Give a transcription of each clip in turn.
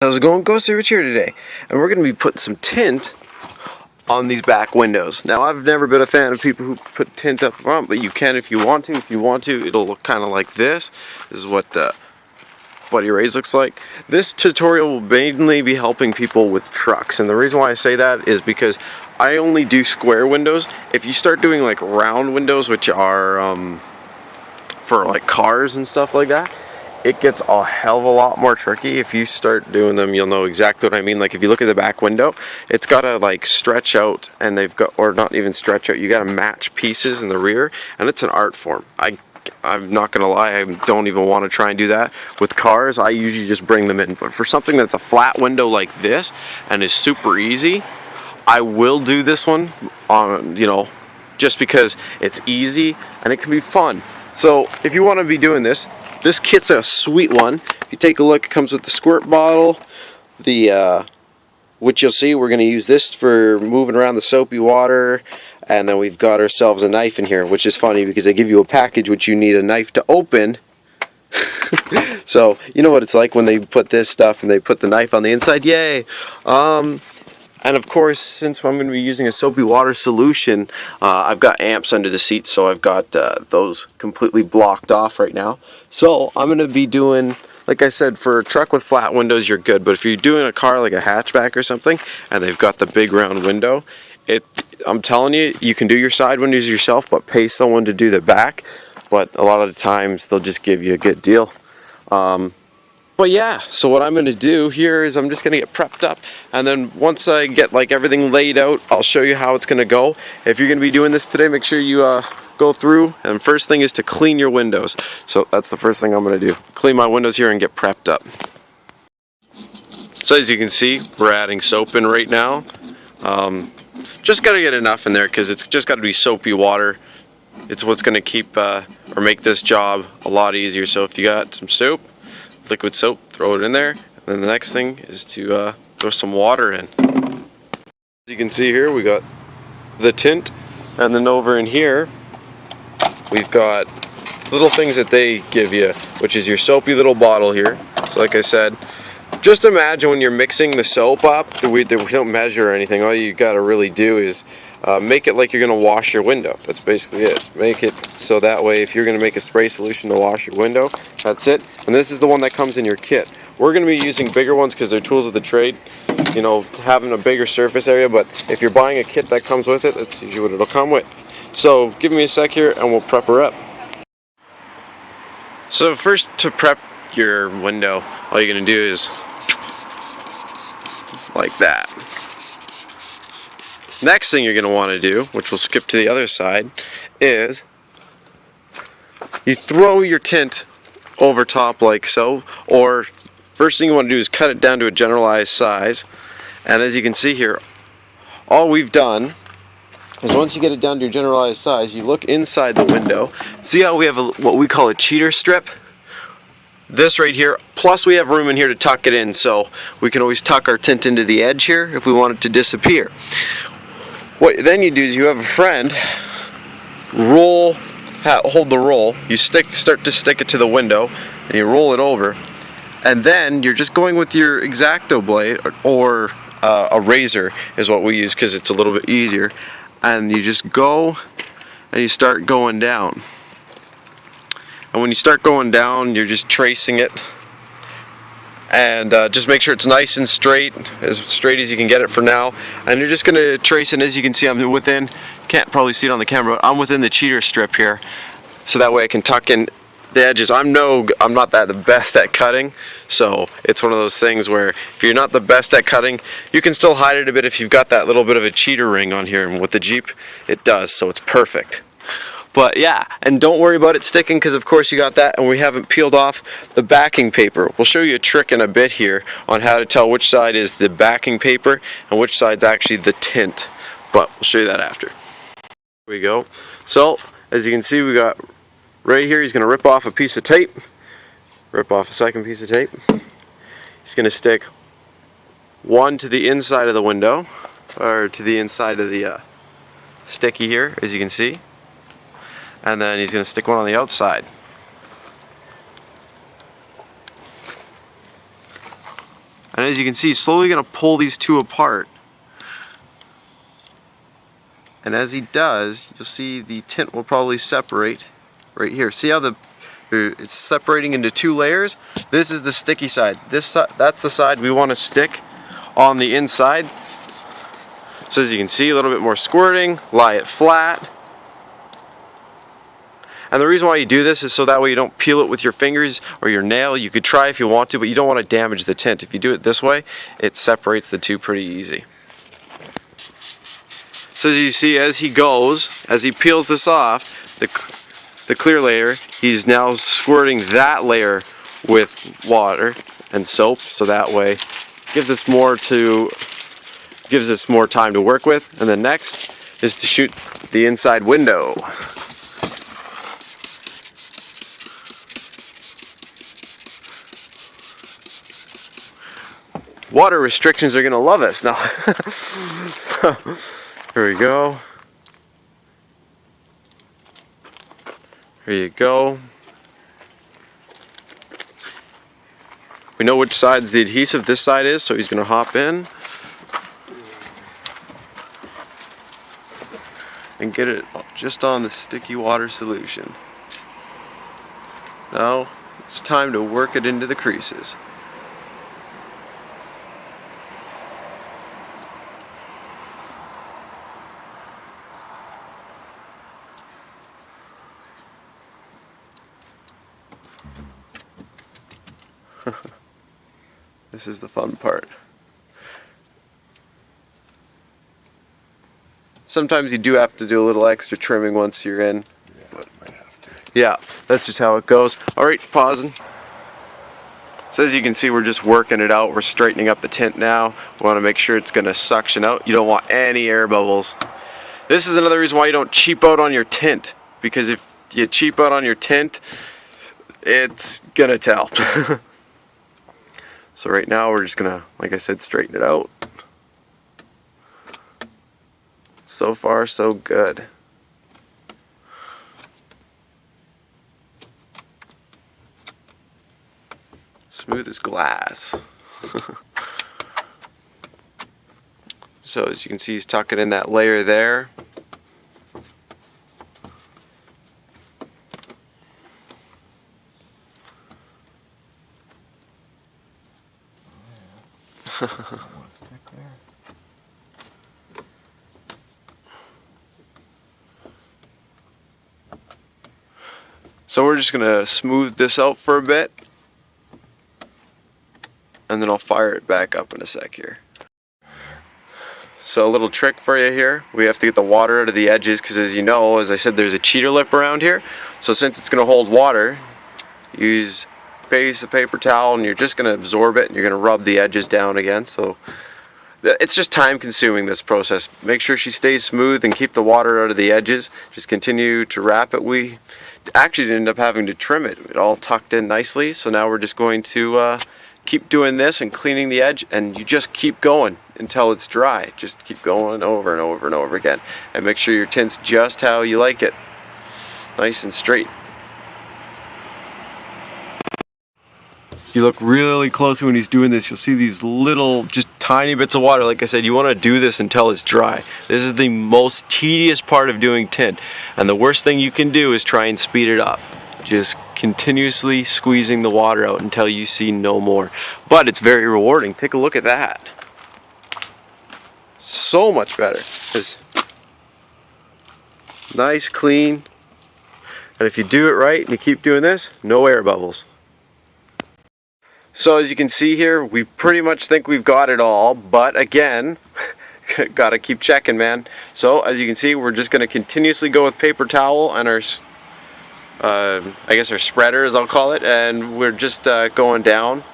How's it going? Ghost Rich here today, and we're going to be putting some tint on these back windows. Now, I've never been a fan of people who put tint up front, but you can if you want to. If you want to, it'll look kind of like this. This is what Buddy Ray's looks like. This tutorial will mainly be helping people with trucks, and the reason why I say that is because I only do square windows. If you start doing like round windows, which are for like cars and stuff like that, it gets a hell of a lot more tricky. If you start doing them, you'll know exactly what I mean. Like if you look at the back window, it's got to like stretch out, and they've got, or not even stretch out, you got to match pieces in the rear, and it's an art form. I'm not gonna lie, I don't even want to try and do that. With cars, I usually just bring them in, but for something that's a flat window like this and is super easy, I will do this one on, just because it's easy and it can be fun. So if you want to be doing this kit's a sweet one. If you take a look, it comes with the squirt bottle, which you'll see we're going to use this for moving around the soapy water, and then we've got ourselves a knife in here, which is funny because they give you a package which you need a knife to open. So you know what it's like when they put this stuff and they put the knife on the inside. Yay! And of course, since I'm going to be using a soapy water solution, I've got amps under the seat, so I've got those completely blocked off right now. So I'm going to be doing, like I said, for a truck with flat windows, you're good. But if you're doing a car like a hatchback or something, and they've got the big round window, I'm telling you, you can do your side windows yourself, but pay someone to do the back. But a lot of the times, they'll just give you a good deal. But yeah, so what I'm going to do here is I'm just going to get prepped up, and then once I get like everything laid out, I'll show you how it's going to go. If you're going to be doing this today, make sure you go through, and first thing is to clean your windows. So that's the first thing I'm going to do. Clean my windows here and get prepped up. So as you can see, we're adding soap in right now. Just got to get enough in there because it's just got to be soapy water. It's what's going to keep or make this job a lot easier. So if you got some soap, liquid soap, throw it in there, and then the next thing is to throw some water in. As you can see here, we got the tint, and then over in here we've got little things that they give you, which is your soapy little bottle here. So like I said, just imagine when you're mixing the soap up, we don't measure or anything. All you gotta really do is make it like you're going to wash your window. That's basically it. Make it so that way if you're going to make a spray solution to wash your window, that's it. And this is the one that comes in your kit. We're going to be using bigger ones because they're tools of the trade, having a bigger surface area, but if you're buying a kit that comes with it, that's usually what it'll come with. So give me a sec here and we'll prep her up. So first, to prep your window, all you're going to do is like that. Next thing you're going to want to do, which we'll skip to the other side, is you throw your tint over top like so, or first thing you want to do is cut it down to a generalized size. And as you can see here, all we've done is once you get it down to your generalized size, you look inside the window. See how we have what we call a cheater strip? This right here, plus we have room in here to tuck it in, so we can always tuck our tint into the edge here if we want it to disappear. What then you do is you have a friend hold the roll, you start to stick it to the window, and you roll it over, and then you're just going with your X-Acto blade or a razor is what we use because it's a little bit easier, and you just go and you start going down. And when you start going down, you're just tracing it, and just make sure it's nice and straight as you can get it for now. And you're just going to trace it. As you can see, I'm within, can't probably see it on the camera, but I'm within the cheater strip here, so that way I can tuck in the edges. I'm not the best at cutting, so it's one of those things where if you're not the best at cutting, you can still hide it a bit if you've got that little bit of a cheater ring on here, and with the Jeep it does, so it's perfect. But yeah, and don't worry about it sticking because of course you got that, and we haven't peeled off the backing paper. We'll show you a trick in a bit here on how to tell which side is the backing paper and which side's actually the tint, but we'll show you that after. Here we go. So as you can see, we got right here, he's going to rip off a piece of tape, rip off a second piece of tape. He's going to stick one to the inside of the window, or to the inside of the sticky here, as you can see. And then he's going to stick one on the outside. And as you can see, he's slowly going to pull these two apart. And as he does, you'll see the tint will probably separate right here. See how it's separating into two layers? This is the sticky side. That's the side we want to stick on the inside. So as you can see, a little bit more squirting, lie it flat. And the reason why you do this is so that way you don't peel it with your fingers or your nail. You could try if you want to, but you don't want to damage the tint. If you do it this way, it separates the two pretty easy. So as you see, as he goes, as he peels this off, the clear layer, he's now squirting that layer with water and soap, so that way gives us more time to work with. And then next is to shoot the inside window. Water restrictions are gonna love us now. So here we go. Here you go. We know which side's the adhesive this side is, so he's gonna hop in and get it just on the sticky water solution. Now it's time to work it into the creases. This is the fun part. Sometimes you do have to do a little extra trimming once you're in. Yeah, but might have to. Yeah, that's just how it goes. Alright, pausing. So as you can see, we're just working it out. We're straightening up the tint now. We want to make sure it's going to suction out. You don't want any air bubbles. This is another reason why you don't cheap out on your tint. Because if you cheap out on your tint, it's going to tell. So right now we're just gonna, like I said, straighten it out. So far so good. Smooth as glass. So as you can see, he's tucking in that layer there. So we're just going to smooth this out for a bit, and then I'll fire it back up in a sec here. So a little trick for you here, we have to get the water out of the edges because, as you know, as I said, there's a cheater lip around here. So since it's going to hold water, use a piece of paper towel and you're just going to absorb it and you're going to rub the edges down again. So it's just time consuming, this process. Make sure she stays smooth and keep the water out of the edges. Just continue to wrap it. We actually didn't end up having to trim it. It all tucked in nicely. So now we're just going to keep doing this and cleaning the edge, and you just keep going until it's dry. Just keep going over and over and over again. And make sure your tint's just how you like it. Nice and straight. If you look really closely when he's doing this, you'll see these little, just tiny bits of water. Like I said, you want to do this until it's dry. This is the most tedious part of doing tint. And the worst thing you can do is try and speed it up. Just continuously squeezing the water out until you see no more. But it's very rewarding. Take a look at that. So much better. It's nice, clean. And if you do it right and you keep doing this, no air bubbles. So as you can see here, we pretty much think we've got it all, but again, gotta keep checking, man. So as you can see, we're just gonna continuously go with paper towel and our, I guess our spreader, as I'll call it, and we're just going down.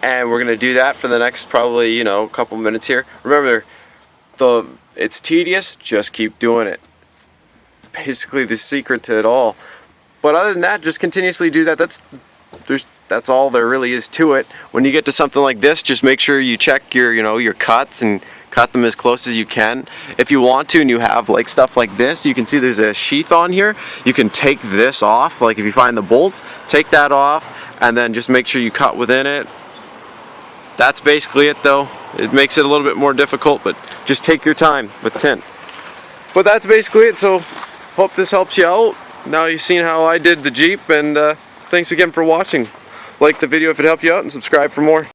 And we're gonna do that for the next probably, you know, couple minutes here. Remember, it's tedious, just keep doing it. It's basically the secret to it all. But other than that, just continuously do that. That's all there really is to it. When you get to something like this, just make sure you check your, your cuts and cut them as close as you can. If you want to and you have like stuff like this, you can see there's a sheath on here. You can take this off, like if you find the bolts, take that off and then just make sure you cut within it. That's basically it though. It makes it a little bit more difficult, but just take your time with tint. But that's basically it, so hope this helps you out. Now you've seen how I did the Jeep, and thanks again for watching. Like the video if it helped you out, and subscribe for more.